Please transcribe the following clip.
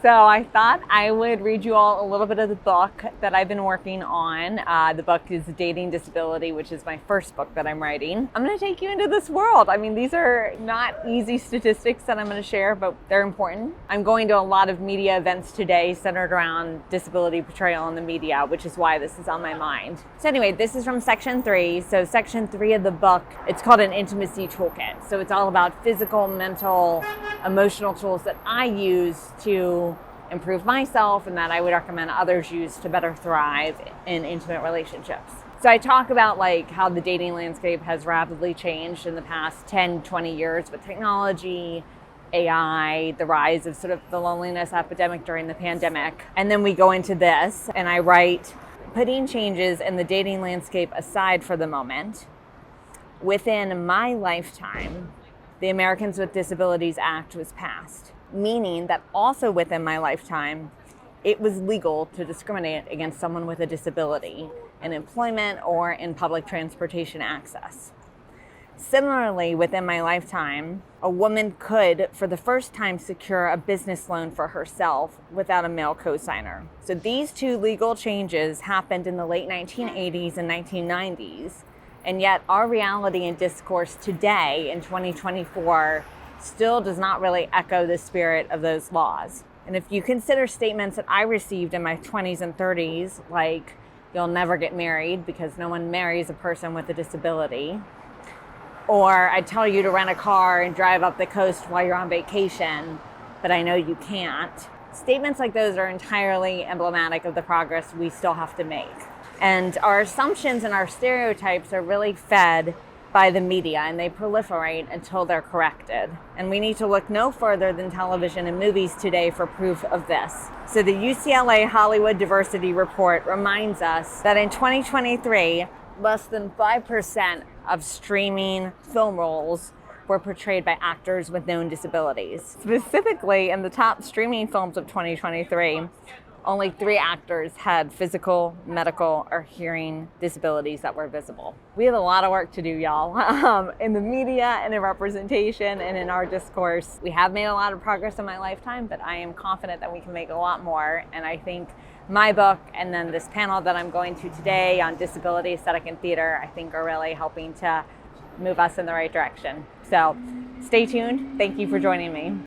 So I thought I would read you all a little bit of the book that I've been working on. The book is Dating Disability, which is my first book that I'm writing. I'm going to take you into this world. I mean, these are not easy statistics that I'm going to share, but they're important. I'm going to a lot of media events today centered around disability portrayal in the media, which is why this is on my mind. So anyway, this is from section 3. So section 3 of the book, it's called an intimacy toolkit. So it's all about physical, mental, emotional tools that I use to improve myself and that I would recommend others use to better thrive in intimate relationships. So I talk about like how the dating landscape has rapidly changed in the past 10, 20 years with technology, AI, the rise of sort of the loneliness epidemic during the pandemic. And then we go into this and I write, putting changes in the dating landscape aside for the moment, within my lifetime, the Americans with Disabilities Act was passed, meaning that also within my lifetime, it was legal to discriminate against someone with a disability in employment or in public transportation access. Similarly, within my lifetime, a woman could, for the first time, secure a business loan for herself without a male cosigner. So these two legal changes happened in the late 1980s and 1990s, and yet our reality and discourse today in 2024 still does not really echo the spirit of those laws. And if you consider statements that I received in my 20s and 30s, like, you'll never get married because no one marries a person with a disability, or I tell you to rent a car and drive up the coast while you're on vacation, but I know you can't. Statements like those are entirely emblematic of the progress we still have to make. And our assumptions and our stereotypes are really fed by the media, and they proliferate until they're corrected. And we need to look no further than television and movies today for proof of this. So the UCLA Hollywood Diversity Report reminds us that in 2023, less than 5% of streaming film roles were portrayed by actors with known disabilities. Specifically, in the top streaming films of 2023, only 3 actors had physical, medical, or hearing disabilities that were visible. We have a lot of work to do, y'all, in the media and in representation and in our discourse. We have made a lot of progress in my lifetime, but I am confident that we can make a lot more. And I think my book and then this panel that I'm going to today on disability, aesthetic, and theater, I think are really helping to move us in the right direction. So stay tuned. Thank you for joining me.